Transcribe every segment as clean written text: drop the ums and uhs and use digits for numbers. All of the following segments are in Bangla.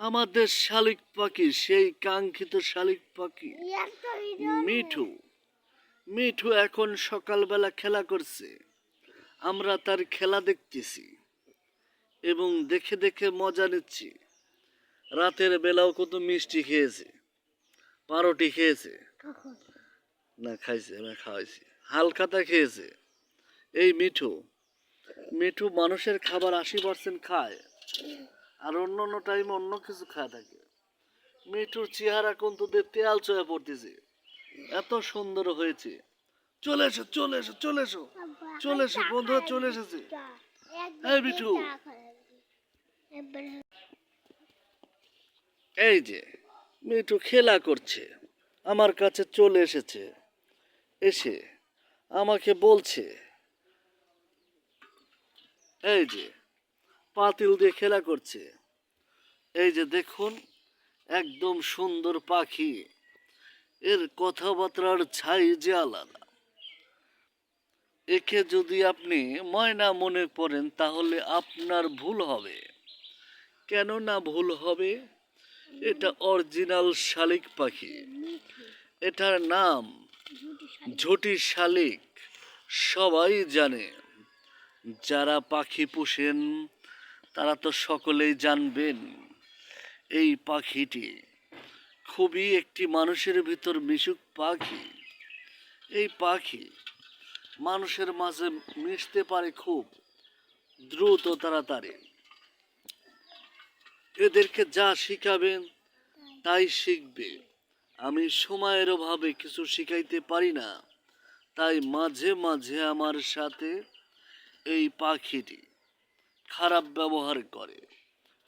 আমাদের শালিক পাখি, সেই কাঙ্ক্ষিত শালিক পাখি মিঠু। মিঠু এখন সকালবেলা খেলা করছে, আমরা তার খেলা দেখতেছি এবং দেখে দেখে মজা নিচ্ছি। রাতের বেলাও কত মিষ্টি খেয়েছে, পাউরুটি খেয়েছে, না খাইছে, আমি খাওয়াইছি, হালখাতা খেয়েছে। এই মিঠু, মিঠু মানুষের খাবার 80% খায়, আর অন্য অন্য টাইম অন্য কিছু খায় থাকে। মিঠুর চেহারা কিন্তু তেল চয়ে পড়তেছে, এত সুন্দর হয়েছে। চলে এসো, চলে এসো, চলে এসো, চলে এসো বন্ধুরা, চলে এসেছে। এই মিঠু, এই যে মিঠু খেলা করছে, আমার কাছে চলে এসেছে, এসে আমাকে বলছে, এই যে পাতিল দিয়ে খেলা করছে। এই যে দেখুন, একদম সুন্দর পাখি, এর কথাবার্তার ছাই যে আলাদা। একে যদি আপনি ময়না মনে করেন তাহলে আপনার ভুল হবে। কেন না ভুল হবে? এটা অরিজিনাল শালিক পাখি, এটার নাম ঝুটি শালিক। সবাই জানে, যারা পাখি পোষেন তারা তো সকলেই জানবেন এই পাখিটি খুবই একটি মানুষের ভিতর মিশুক পাখি। এই পাখি মানুষের মাঝে মিশতে পারে খুব দ্রুত, তাড়াতাড়ি। এদেরকে যা শিখাবেন তাই শিখবে। আমি সময়ের অভাবে কিছু শিখাইতে পারি না, তাই মাঝে মাঝে আমার সাথে এই পাখিটি খারাপ ব্যবহার করে,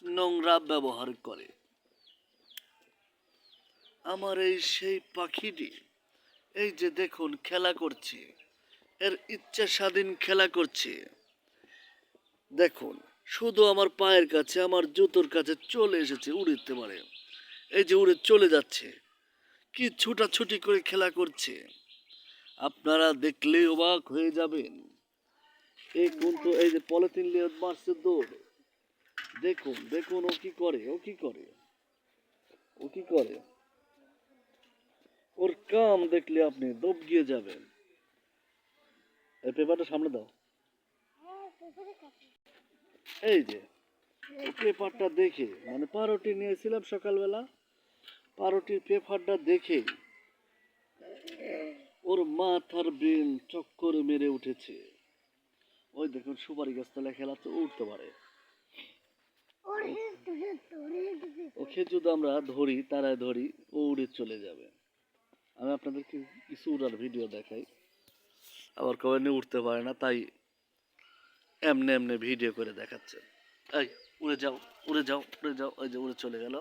নোংরা ব্যবহার করে। আমার এই সেই পাখিটি, এই যে দেখুন খেলা করছে, এর ইচ্ছা স্বাধীন খেলা করছে। দেখুন, শুধু আমার পায়ের কাছে, আমার জুতোর কাছে চলে এসেছে, উড়তে পারে। এই যে উড়ে চলে যাচ্ছে, কি ছুটাছুটি করে খেলা করছে, আপনারা দেখলে অবাক হয়ে যাবেন। এই কিন্তু এই যে পলিথিন নিয়ে মারছে দৌড়, দেখুন দেখুন ও কি করে, ও কি করে, ও কি করে। ওর কাম দেখলে আপনি দবগিয়ে যাবেন। এই পেপারটা সামনে দাও। এই যে পেপারটা দেখে, মানে পাউরুটি নিয়েছিলাম সকালবেলা, পাউরুটির পেপারটা দেখে ওর মাথার ব্রেন চক্কর মেরে উঠেছে। ওই দেখুন সুপারি গাছতলায় খেলাচ্ছে, উঠতে পারে। ওকে যদি আমরা ধরি, তারায় ধরি, ও উড়ে চলে যাবে। আমি আপনাদেরকে কিছু উড়ার ভিডিও দেখাই, আবার কবে নিয়ে উঠতে পারে না, তাই এমনি এমনি ভিডিও করে দেখাচ্ছে। এই উড়ে যাও, উড়ে যাও, উড়ে যাও, ওই যে উড়ে চলে গেল।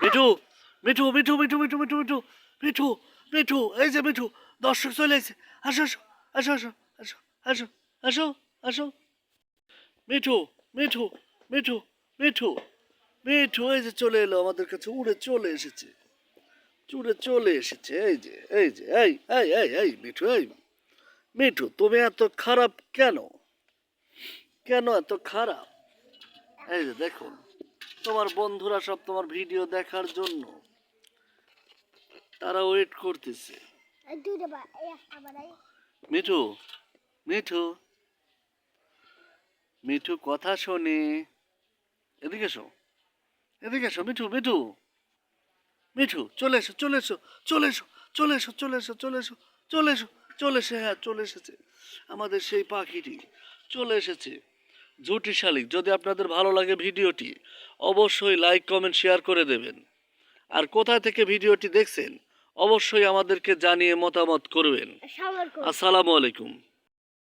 মিঠু, মিঠু, মিঠু, মিঠু, মিঠু, মিঠু, মিঠু, মিঠু, মিঠু, এই যে মিঠু, দর্শক চলে এসেছে। আসো, আসো, আসো, আসো, আসো, আসো, আসো, আসো। মিঠু, মিঠু, মিঠু, মিঠু, মিঠু, এই যে চলে এলো আমাদের কাছে, উড়ে চলে এসেছে, উড়ে চলে এসেছে। এই যে, এই যে, এই এই এই এই মিঠু, এই মিঠু, তুমি এত খারাপ কেন? কেন এত খারাপ? এই যে দেখুন, তোমার বন্ধুরা সব তোমার ভিডিও দেখার জন্য তারা ওয়েট করতেছে। মিঠু, মিঠু, মিঠু কথা শোনে, এদিকে এসো, এদিকে এসো মিঠু, মিঠু, মিঠু, চলে এসো, চলে এসো, চলে এসো, চলে এসো, চলে এসো, চলে এসো, চলে এসো, চলে এসে, হ্যাঁ চলে এসেছে আমাদের সেই পাখিটি, চলে এসেছে ঝুটি শালিক। যদি আপনাদের ভালো লাগে ভিডিওটি, অবশ্যই লাইক কমেন্ট শেয়ার করে দেবেন। আর কোথা থেকে ভিডিওটি দেখছেন অবশ্যই আমাদেরকে জানিয়ে মতামত করবেন। আসসালামু আলাইকুম।